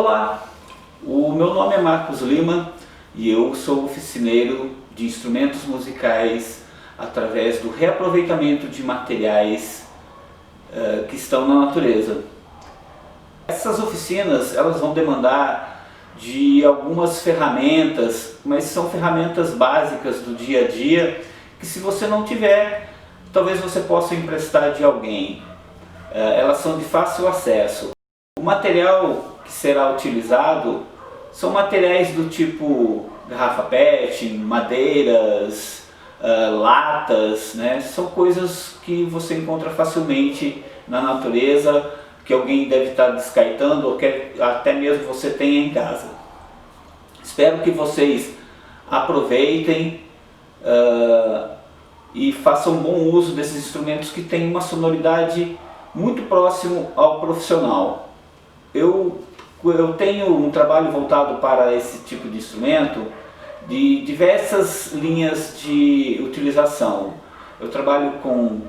Olá, o meu nome é Marcos Lima e eu sou oficineiro de instrumentos musicais através do reaproveitamento de materiais que estão na natureza. Essas oficinas elas vão demandar de algumas ferramentas, mas são ferramentas básicas do dia a dia que, se você não tiver, talvez você possa emprestar de alguém. Elas são de fácil acesso. O material que será utilizado são materiais do tipo garrafa PET, madeiras, latas, né? São coisas que você encontra facilmente na natureza, que alguém deve estar descartando ou que até mesmo você tenha em casa. Espero que vocês aproveitem e façam bom uso desses instrumentos que têm uma sonoridade muito próximo ao profissional. Eu tenho um trabalho voltado para esse tipo de instrumento de diversas linhas de utilização. Eu trabalho com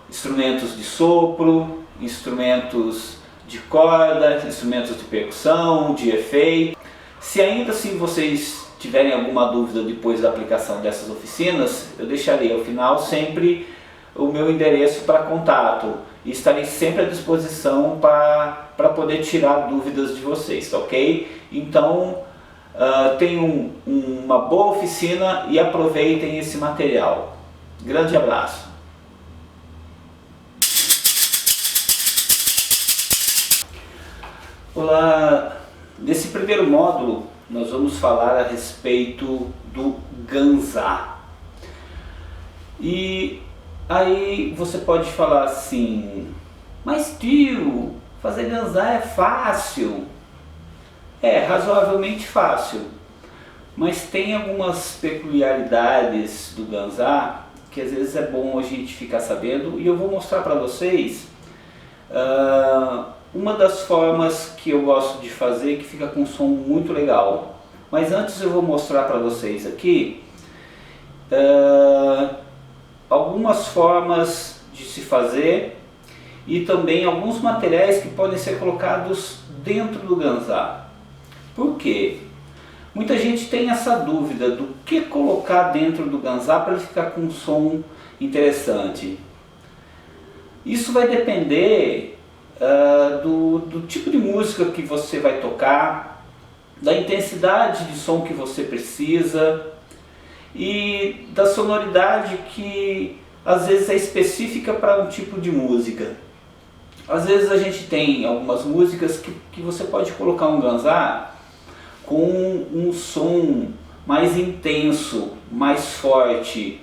instrumentos de sopro, instrumentos de corda, instrumentos de percussão, de efeito. Se ainda assim vocês tiverem alguma dúvida depois da aplicação dessas oficinas, eu deixarei ao final sempre o meu endereço para contato e estarei sempre à disposição para poder tirar dúvidas de vocês, tá ok? Então tenham uma boa oficina e aproveitem esse material. Grande abraço! Olá! Nesse primeiro módulo nós vamos falar a respeito do ganzá. E aí você pode falar assim: mas tio, fazer ganzá é fácil. É razoavelmente fácil, mas tem algumas peculiaridades do ganzá que às vezes é bom a gente ficar sabendo, e eu vou mostrar para vocês uma das formas que eu gosto de fazer, que fica com um som muito legal. Mas antes eu vou mostrar para vocês aqui algumas formas de se fazer e também alguns materiais que podem ser colocados dentro do ganzá. Por quê? Muita gente tem essa dúvida do que colocar dentro do ganzá para ele ficar com um som interessante. Isso vai depender do tipo de música que você vai tocar, da intensidade de som que você precisa e da sonoridade que às vezes é específica para um tipo de música. Às vezes a gente tem algumas músicas que você pode colocar um ganzá com um som mais intenso, mais forte.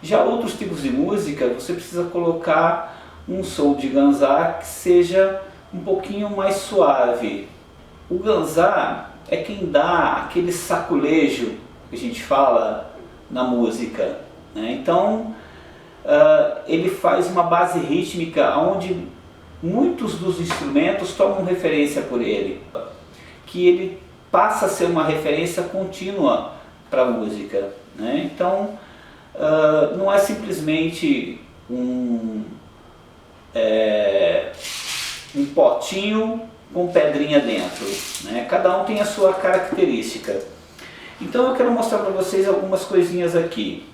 Já outros tipos de música você precisa colocar um som de ganzá que seja um pouquinho mais suave. O ganzá é quem dá aquele saculejo que a gente fala na música, né? Então ele faz uma base rítmica onde muitos dos instrumentos tomam referência por ele, que ele passa a ser uma referência contínua para a música, né? Então não é simplesmente um potinho com pedrinha dentro, né? Cada um tem a sua característica. Então eu quero mostrar para vocês algumas coisinhas aqui.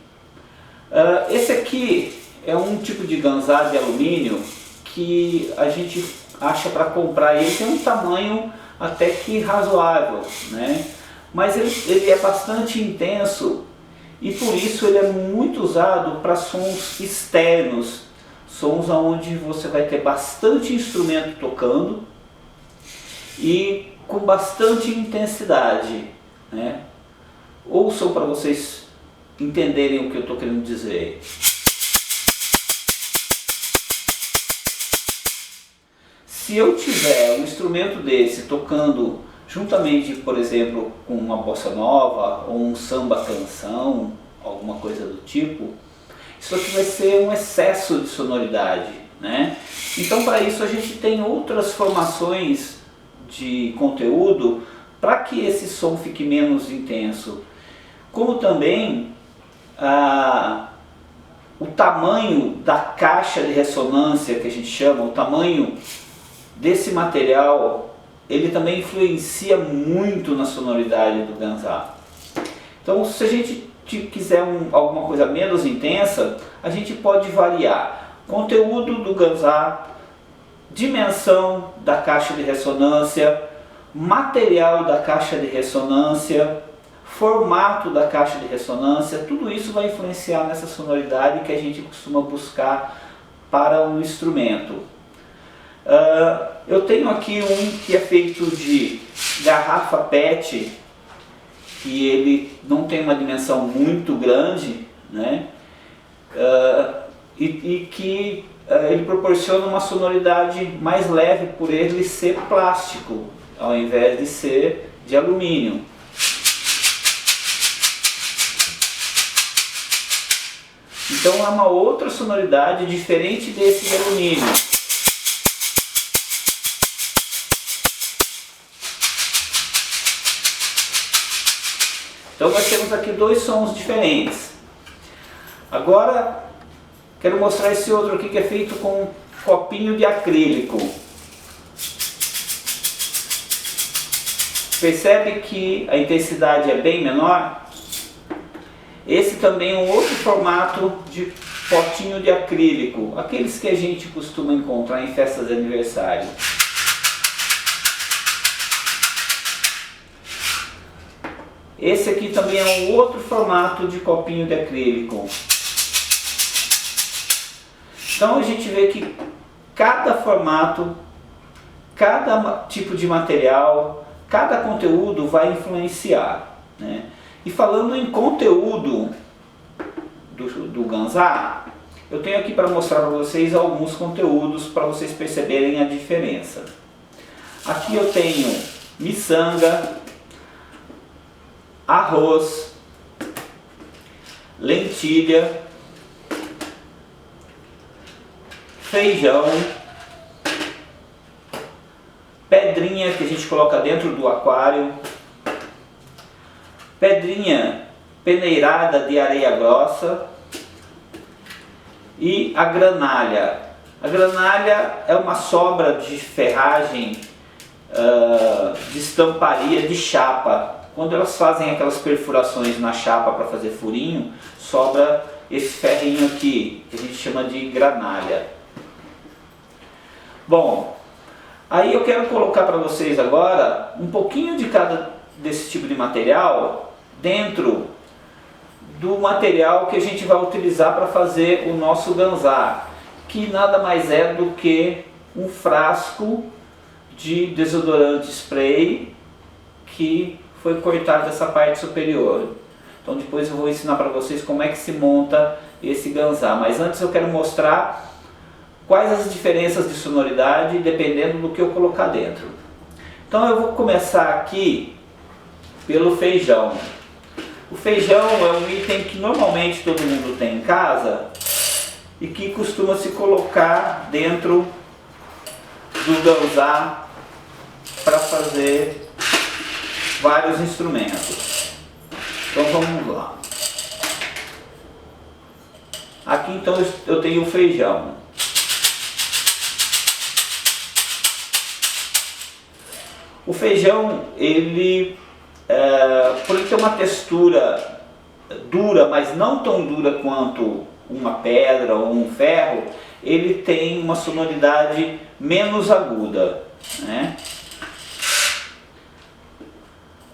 Esse aqui é um tipo de ganzá de alumínio que a gente acha para comprar. Ele tem um tamanho até que razoável, né? Mas ele é bastante intenso e por isso ele é muito usado para sons externos, sons onde você vai ter bastante instrumento tocando e com bastante intensidade, né? Ouçam para vocês entenderem o que eu estou querendo dizer. Se eu tiver um instrumento desse tocando juntamente, por exemplo, com uma bossa nova ou um samba canção, alguma coisa do tipo, isso aqui vai ser um excesso de sonoridade, né? Então, para isso a gente tem outras formações de conteúdo para que esse som fique menos intenso, como também o tamanho da caixa de ressonância, que a gente chama, o tamanho desse material ele também influencia muito na sonoridade do ganzá. Então, se a gente quiser alguma coisa menos intensa, a gente pode variar conteúdo do ganzá, dimensão da caixa de ressonância, material da caixa de ressonância, formato da caixa de ressonância. Tudo isso vai influenciar nessa sonoridade que a gente costuma buscar para um instrumento. Eu tenho aqui um que é feito de garrafa PET, que ele não tem uma dimensão muito grande, né? E que ele proporciona uma sonoridade mais leve por ele ser plástico, ao invés de ser de alumínio. Então é uma outra sonoridade diferente desse de alumínio. Então nós temos aqui dois sons diferentes. Agora quero mostrar esse outro aqui que é feito com um copinho de acrílico. Percebe que a intensidade é bem menor? Esse também é um outro formato de potinho de acrílico, aqueles que a gente costuma encontrar em festas de aniversário. Esse aqui também é um outro formato de copinho de acrílico. Então a gente vê que cada formato, cada tipo de material, cada conteúdo vai influenciar, né? E falando em conteúdo do ganzá, eu tenho aqui para mostrar para vocês alguns conteúdos para vocês perceberem a diferença. Aqui eu tenho miçanga, arroz, lentilha, feijão, pedrinha que a gente coloca dentro do aquário, pedrinha peneirada de areia grossa e a granalha. A granalha é uma sobra de ferragem de estamparia de chapa. Quando elas fazem aquelas perfurações na chapa para fazer furinho, sobra esse ferrinho aqui, que a gente chama de granalha. Bom, aí eu quero colocar para vocês agora um pouquinho de cada desse tipo de material dentro do material que a gente vai utilizar para fazer o nosso ganzá, que nada mais é do que um frasco de desodorante spray que foi cortado essa parte superior. Então depois eu vou ensinar para vocês como é que se monta esse ganzá, mas antes eu quero mostrar quais as diferenças de sonoridade dependendo do que eu colocar dentro. Então eu vou começar aqui pelo feijão. O feijão é um item que normalmente todo mundo tem em casa e que costuma se colocar dentro do ganzá para fazer vários instrumentos. Então vamos lá. Aqui então eu tenho o feijão. O feijão, por ele ter uma textura dura, mas não tão dura quanto uma pedra ou um ferro, ele tem uma sonoridade menos aguda, né?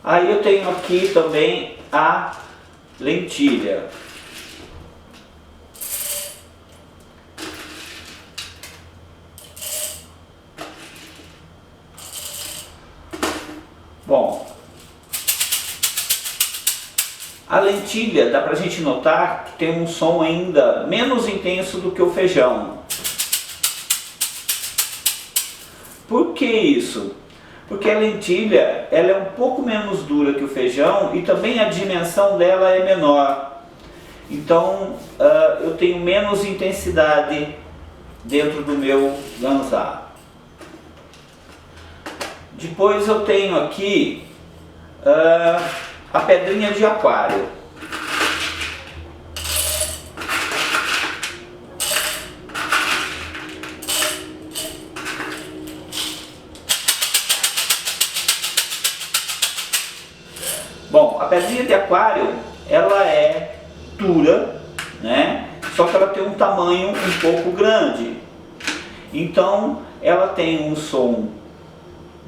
Aí eu tenho aqui também a lentilha. Bom, a lentilha dá pra gente notar que tem um som ainda menos intenso do que o feijão. Por que isso? Porque a lentilha ela é um pouco menos dura que o feijão e também a dimensão dela é menor. Então eu tenho menos intensidade dentro do meu ganzá. Depois eu tenho aqui a pedrinha de aquário. Bom, a pedrinha de aquário, ela é dura, né? Só que ela tem um tamanho um pouco grande. Então, ela tem um som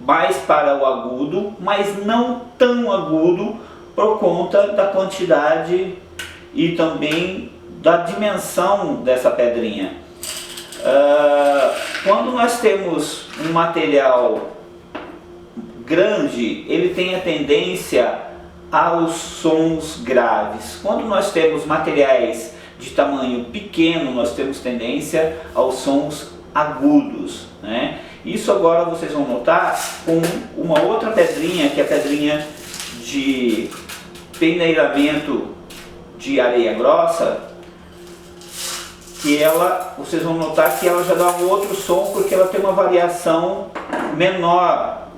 mais para o agudo, mas não tão agudo por conta da quantidade e também da dimensão dessa pedrinha. Quando nós temos um material grande, ele tem a tendência aos sons graves. Quando nós temos materiais de tamanho pequeno, nós temos tendência aos sons agudos, né? Isso agora vocês vão notar com uma outra pedrinha, que é a pedrinha de peneiramento de areia grossa, que vocês vão notar que ela já dá um outro som, porque ela tem uma variação menor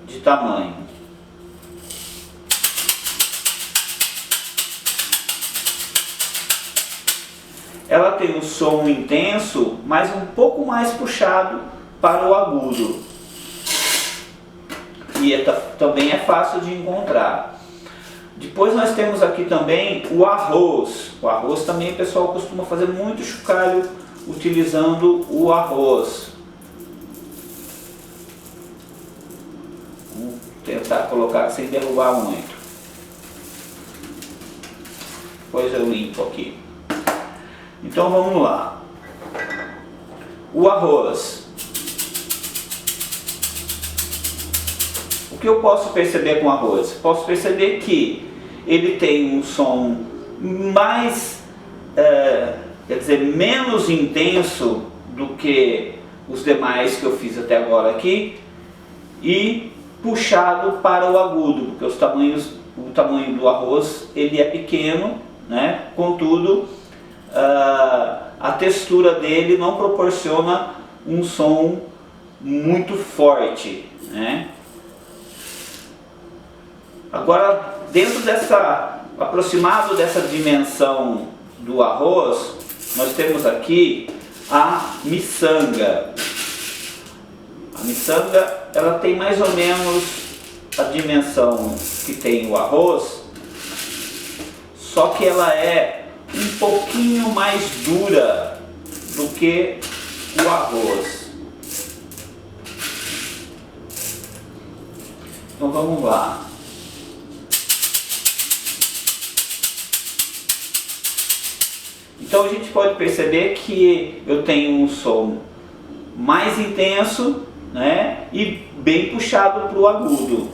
de tamanho. Ela tem um som intenso, mas um pouco mais puxado para o agudo. E também é fácil de encontrar. Depois nós temos aqui também o arroz. O arroz também o pessoal costuma fazer muito chocalho utilizando o arroz. Vamos tentar colocar sem derrubar muito. Depois eu limpo aqui. Então vamos lá. O arroz. O que eu posso perceber com o arroz? Posso perceber que ele tem um som mais, quer dizer, menos intenso do que os demais que eu fiz até agora aqui, e puxado para o agudo, porque o tamanho do arroz ele é pequeno, né? Contudo, a textura dele não proporciona um som muito forte, né? Agora, aproximado dessa dimensão do arroz, nós temos aqui a miçanga. A miçanga, ela tem mais ou menos a dimensão que tem o arroz, só que ela é um pouquinho mais dura do que o arroz. Então vamos lá. Então a gente pode perceber que eu tenho um som mais intenso, né, e bem puxado para o agudo.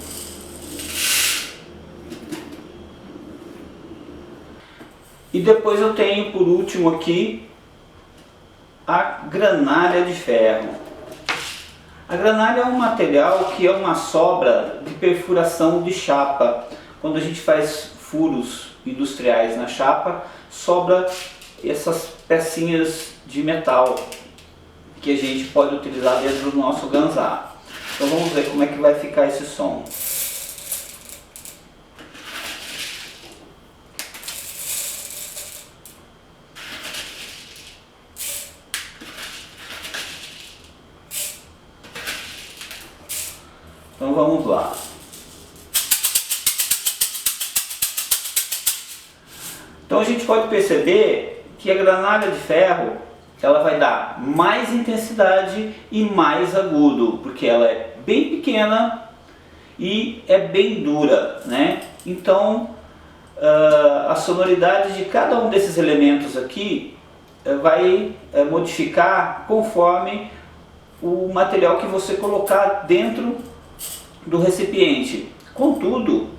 E depois eu tenho por último aqui a granalha de ferro. A granalha é um material que é uma sobra de perfuração de chapa. Quando a gente faz furos industriais na chapa, sobra essas pecinhas de metal que a gente pode utilizar dentro do nosso ganzá. Então vamos ver como é que vai ficar esse som. Então vamos lá. Então a gente pode perceber que a granalha de ferro ela vai dar mais intensidade e mais agudo, porque ela é bem pequena e é bem dura, né? Então a sonoridade de cada um desses elementos aqui vai modificar conforme o material que você colocar dentro do recipiente. Contudo,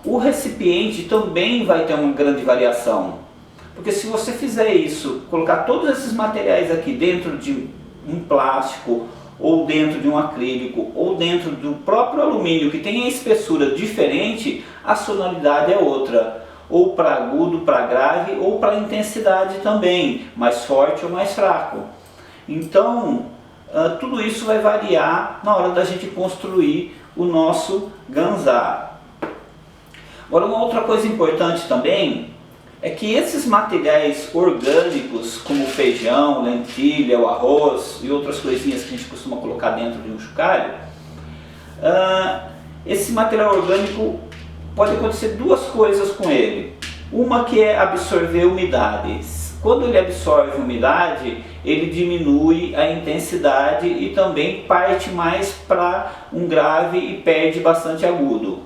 o recipiente também vai ter uma grande variação, porque se você fizer isso, colocar todos esses materiais aqui dentro de um plástico, ou dentro de um acrílico, ou dentro do próprio alumínio, que tem a espessura diferente, a sonoridade é outra, ou para agudo, para grave, ou para intensidade também, mais forte ou mais fraco. Então tudo isso vai variar na hora da gente construir o nosso ganzá. Agora, uma outra coisa importante também é que esses materiais orgânicos, como o feijão, lentilha, o arroz e outras coisinhas que a gente costuma colocar dentro de um chocalho, Esse material orgânico pode acontecer duas coisas com ele. Uma que é absorver umidade. Quando ele absorve umidade, ele diminui a intensidade e também parte mais para um grave e perde bastante agudo.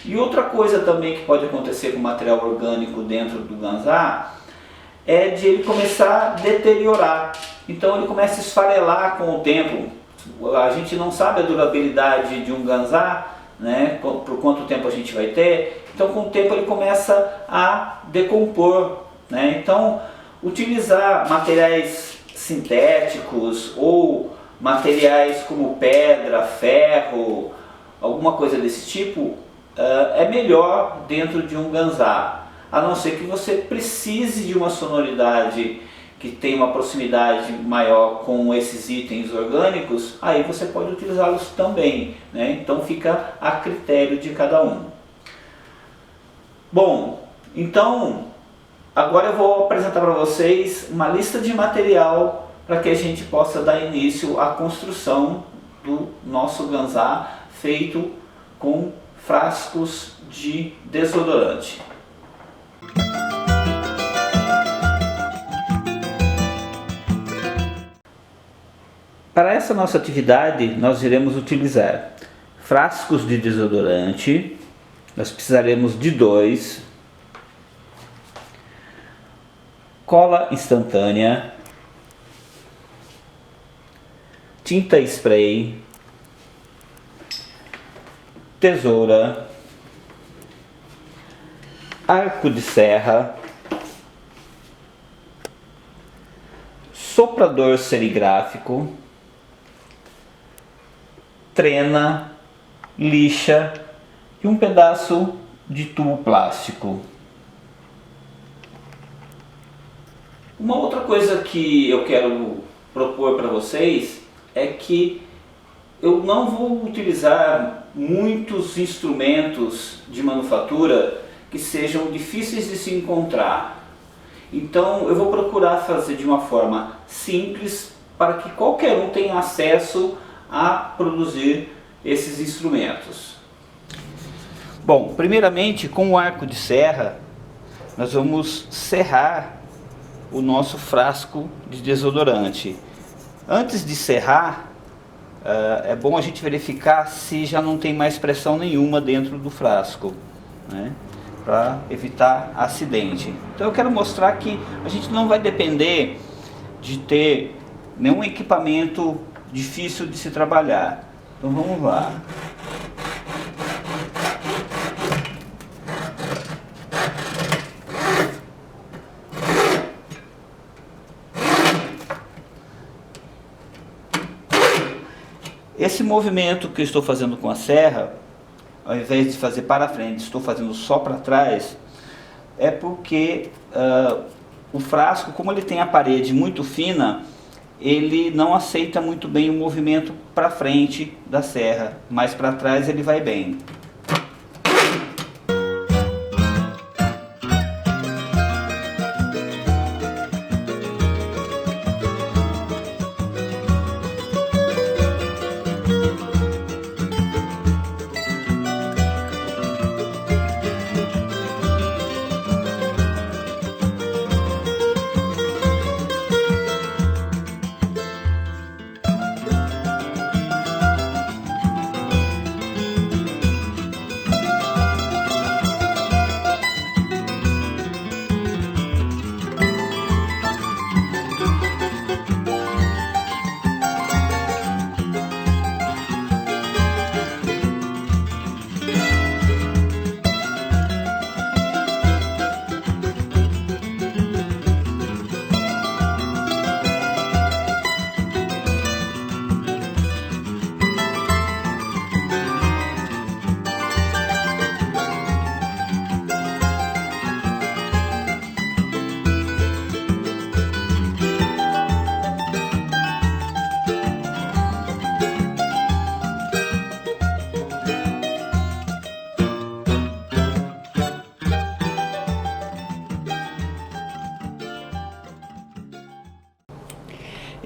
E outra coisa também que pode acontecer com o material orgânico dentro do ganzá é de ele começar a deteriorar. Então ele começa a esfarelar com o tempo. A gente não sabe a durabilidade de um ganzá, né, por quanto tempo a gente vai ter. Então com o tempo ele começa a decompor, né? Então utilizar materiais sintéticos ou materiais como pedra, ferro, alguma coisa desse tipo é melhor dentro de um ganzá, a não ser que você precise de uma sonoridade que tem uma proximidade maior com esses itens orgânicos. Aí você pode utilizá-los também, né? Então fica a critério de cada um. Bom, então agora eu vou apresentar para vocês uma lista de material para que a gente possa dar início à construção do nosso ganzá feito com frascos de desodorante. Para essa nossa atividade, nós iremos utilizar frascos de desodorante. Nós precisaremos de 2, cola instantânea, tinta spray, tesoura, arco de serra, soprador serigráfico, trena, lixa e um pedaço de tubo plástico. Uma outra coisa que eu quero propor para vocês é que eu não vou utilizar muitos instrumentos de manufatura que sejam difíceis de se encontrar. Então eu vou procurar fazer de uma forma simples para que qualquer um tenha acesso a produzir esses instrumentos. Bom, primeiramente com o arco de serra nós vamos serrar o nosso frasco de desodorante. Antes de serrar, é bom a gente verificar se já não tem mais pressão nenhuma dentro do frasco, né? Para evitar acidente. Então eu quero mostrar que a gente não vai depender de ter nenhum equipamento difícil de se trabalhar. Então vamos lá. Esse movimento que eu estou fazendo com a serra, ao invés de fazer para frente, estou fazendo só para trás, é porque o frasco, como ele tem a parede muito fina, ele não aceita muito bem o movimento para frente da serra, mas para trás ele vai bem.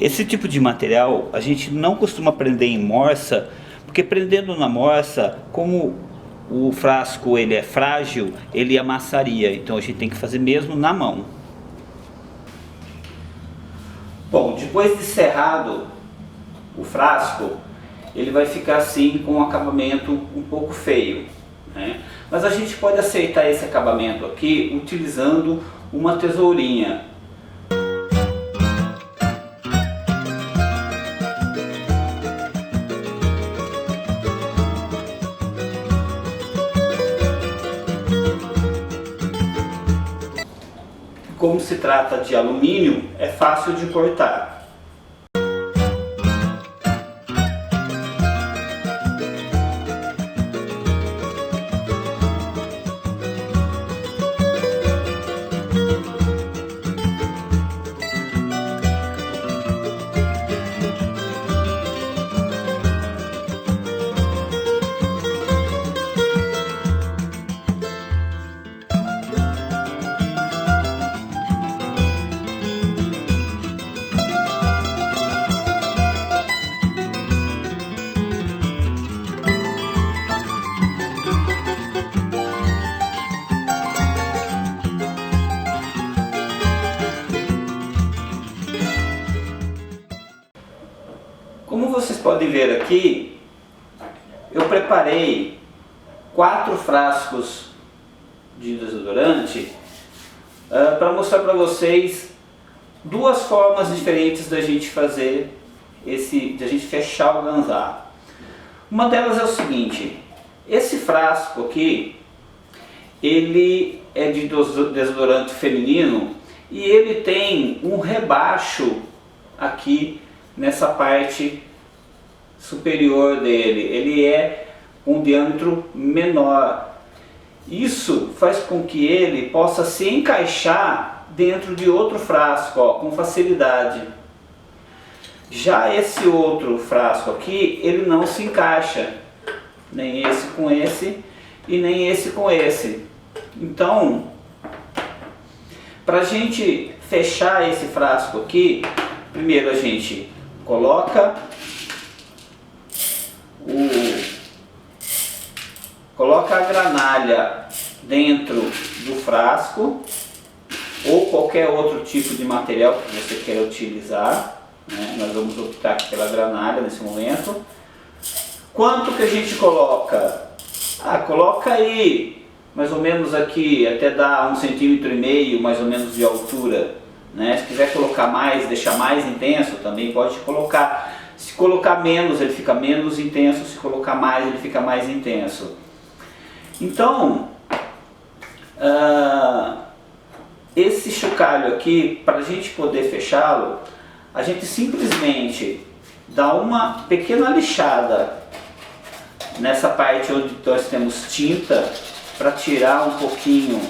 Esse tipo de material a gente não costuma prender em morsa, porque porque prendendo na morsa, como o frasco ele é frágil, ele amassaria, então a gente tem que fazer mesmo na mão. Bom, depois de cerrado o frasco, ele vai ficar assim com um acabamento um pouco feio, né? Mas a gente pode aceitar esse acabamento aqui utilizando uma tesourinha. Como se trata de alumínio, é fácil de cortar. Como vocês podem ver aqui, eu preparei 4 frascos de desodorante para mostrar para vocês 2 formas diferentes da gente fazer da gente fechar o ganzá. Uma delas é o seguinte: esse frasco aqui, ele é de desodorante feminino e ele tem um rebaixo aqui nessa parte superior dele. Ele é um diâmetro menor. Isso faz com que ele possa se encaixar dentro de outro frasco, ó, com facilidade. Já esse outro frasco aqui, ele não se encaixa, nem esse com esse e nem esse com esse. Então, para a gente fechar esse frasco aqui, primeiro a gente coloca a granalha dentro do frasco ou qualquer outro tipo de material que você queira utilizar, né? Nós vamos optar pela granalha nesse momento. Quanto que a gente coloca? Coloca aí mais ou menos aqui, até dar 1,5 cm mais ou menos de altura, né? Se quiser colocar mais, deixar mais intenso, também pode colocar. Se colocar menos, ele fica menos intenso. Se colocar mais, ele fica mais intenso. Então, esse chocalho aqui, para a gente poder fechá-lo, a gente simplesmente dá uma pequena lixada nessa parte onde nós temos tinta, para tirar um pouquinho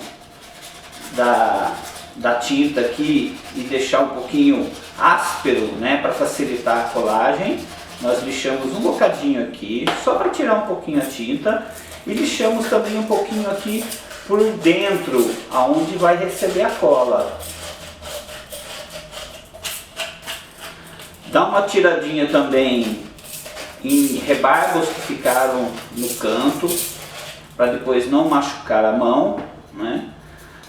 da tinta aqui e deixar um pouquinho áspero, né, para facilitar a colagem. Nós lixamos um bocadinho aqui, só para tirar um pouquinho a tinta, e lixamos também um pouquinho aqui por dentro, aonde vai receber a cola. Dá uma tiradinha também em rebarbos que ficaram no canto, para depois não machucar a mão, né?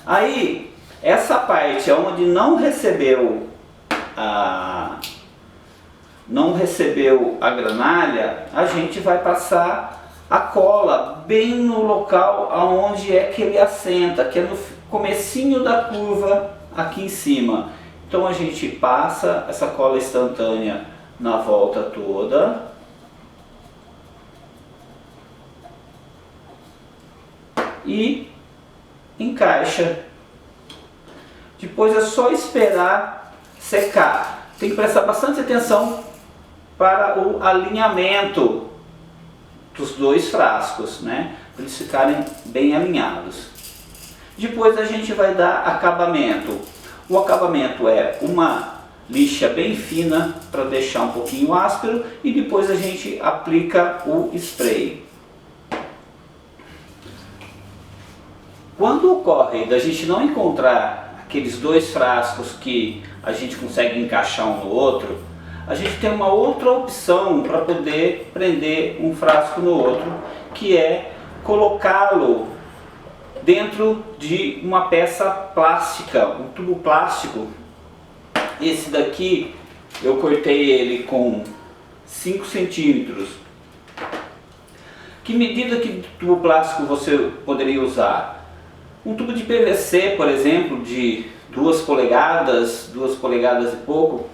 Aí, essa parte onde não recebeu a granalha, a gente vai passar a cola bem no local aonde é que ele assenta, que é no comecinho da curva aqui em cima. Então a gente passa essa cola instantânea na volta toda. E encaixa. Depois é só esperar secar. Tem que prestar bastante atenção para o alinhamento dos 2 frascos, né? Para eles ficarem bem alinhados. Depois a gente vai dar acabamento. O acabamento é uma lixa bem fina para deixar um pouquinho áspero e depois a gente aplica o spray. Quando ocorre da gente não encontrar aqueles 2 frascos que a gente consegue encaixar um no outro, a gente tem uma outra opção para poder prender um frasco no outro, que é colocá-lo dentro de uma peça plástica, um tubo plástico. Esse daqui eu cortei ele com 5 centímetros. Que medida de tubo plástico você poderia usar? Um tubo de PVC, por exemplo, de 2 polegadas e pouco.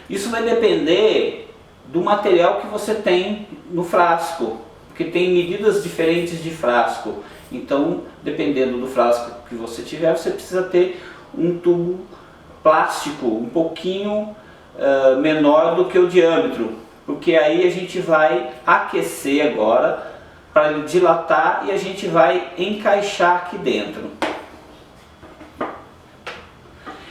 Isso vai depender do material que você tem no frasco, porque tem medidas diferentes de frasco. Então, dependendo do frasco que você tiver, você precisa ter um tubo plástico um pouquinho menor do que o diâmetro, porque aí a gente vai aquecer agora para ele dilatar e a gente vai encaixar aqui dentro.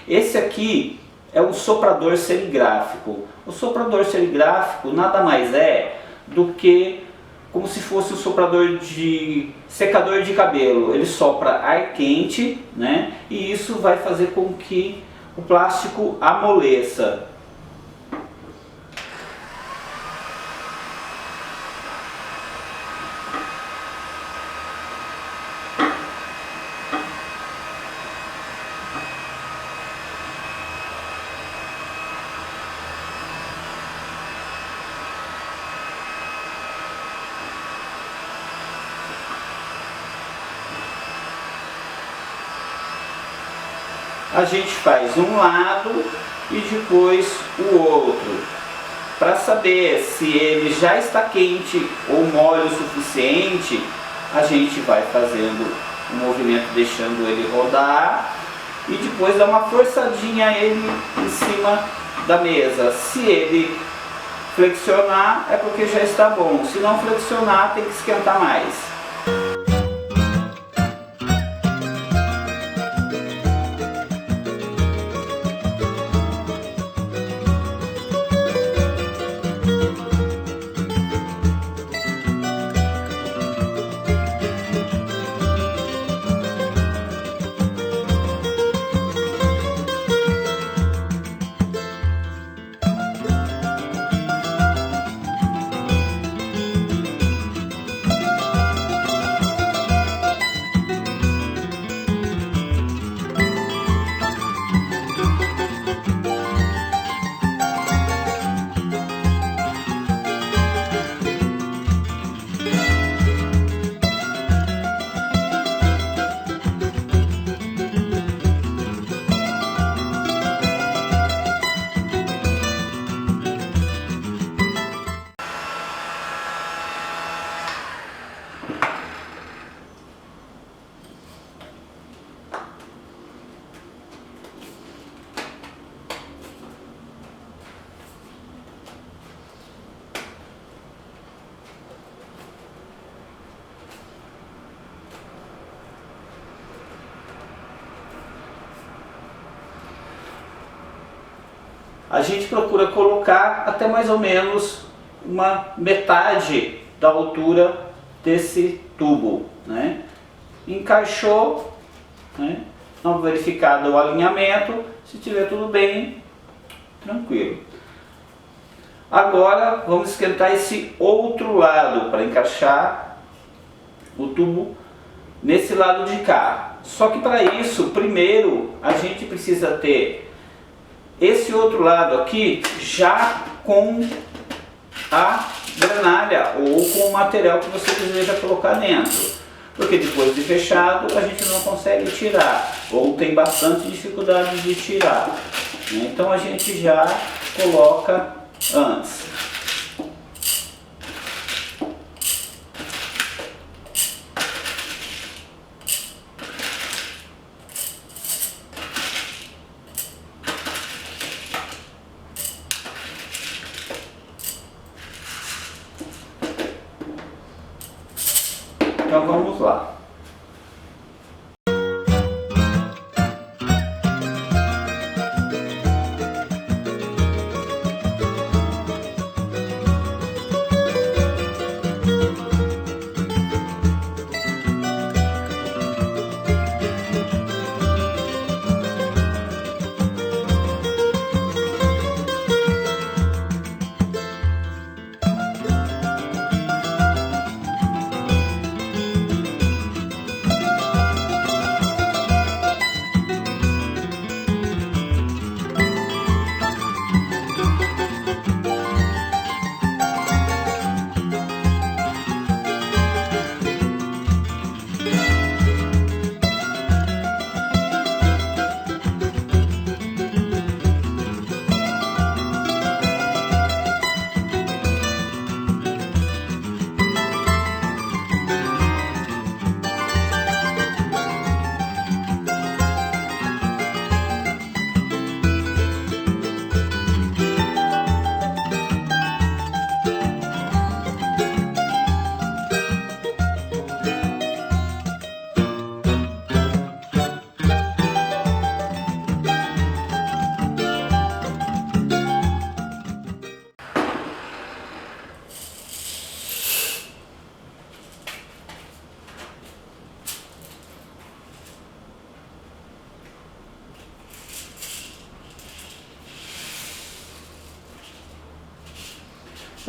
Esse aqui é um soprador serigráfico. O soprador serigráfico nada mais é do que como se fosse um soprador de secador de cabelo. Ele sopra ar quente, né? E isso vai fazer com que o plástico amoleça. A gente faz um lado e depois o outro, para saber se ele já está quente ou mole o suficiente. A gente vai fazendo um movimento deixando ele rodar e depois dá uma forçadinha ele em cima da mesa. Se ele flexionar é porque já está bom, se não flexionar tem que esquentar mais. A gente procura colocar até mais ou menos uma metade da altura desse tubo, né? Encaixou, né? Não verificado o alinhamento, se tiver tudo bem, tranquilo. Agora vamos esquentar esse outro lado para encaixar o tubo nesse lado de cá. Só que para isso, primeiro a gente precisa ter esse outro lado aqui já com a granalha ou com o material que você deseja colocar dentro, porque depois de fechado a gente não consegue tirar ou tem bastante dificuldade de tirar, né? Então a gente já coloca antes. Então vamos lá.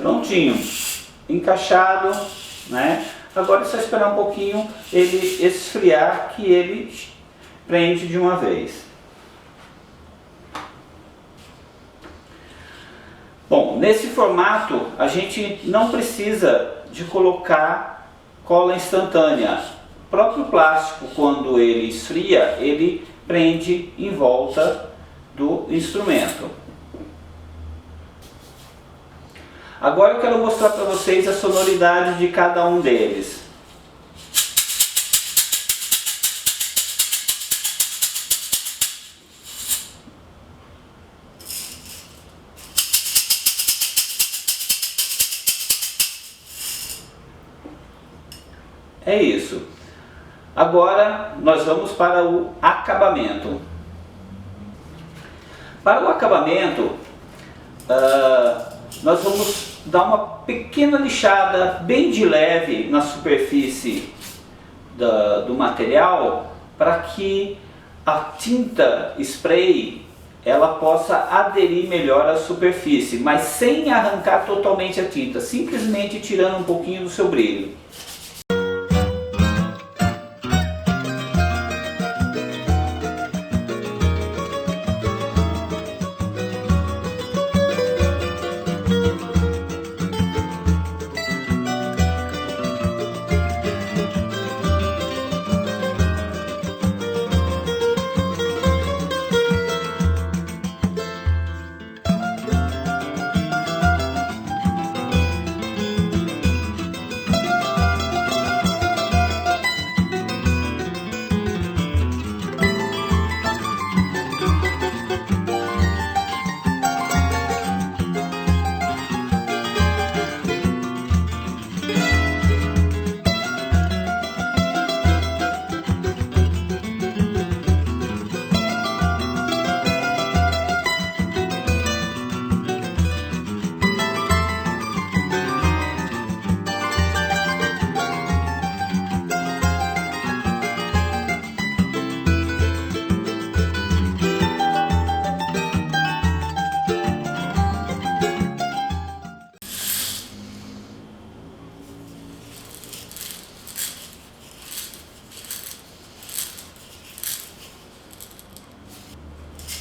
Prontinho, encaixado, né? Agora é só esperar um pouquinho ele esfriar que ele prende de uma vez. Bom, nesse formato a gente não precisa de colocar cola instantânea. O próprio plástico, quando ele esfria, ele prende em volta do instrumento. Agora eu quero mostrar para vocês a sonoridade de cada um deles. É isso. Agora nós vamos para o acabamento. Para o acabamento, nós vamos dar uma pequena lixada bem de leve na superfície do material para que a tinta spray ela possa aderir melhor à superfície, mas sem arrancar totalmente a tinta, simplesmente tirando um pouquinho do seu brilho.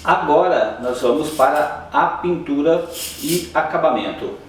Agora nós vamos para a pintura e acabamento.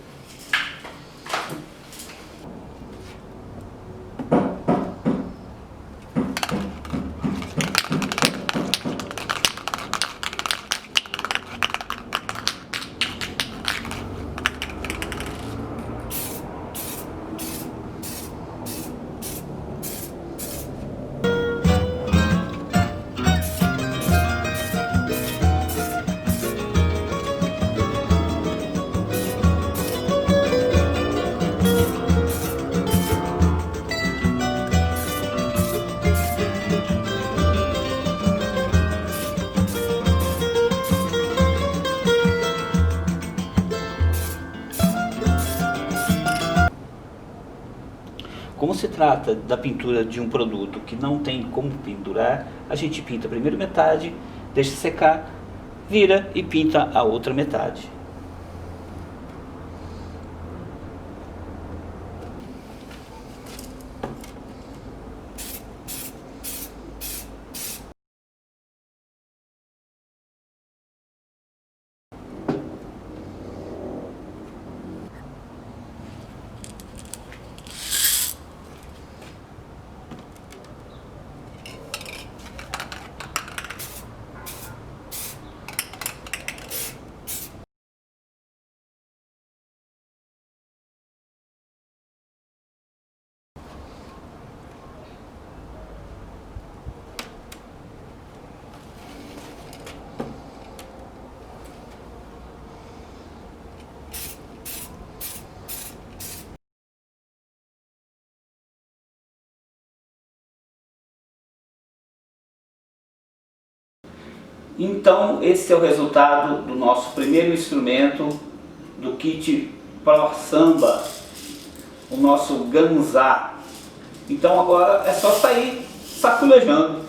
Como se trata da pintura de um produto que não tem como pendurar, a gente pinta a primeira metade, deixa secar, vira e pinta a outra metade. Então esse é o resultado do nosso primeiro instrumento do kit Pro Samba, o nosso ganzá. Então agora é só sair saculejando.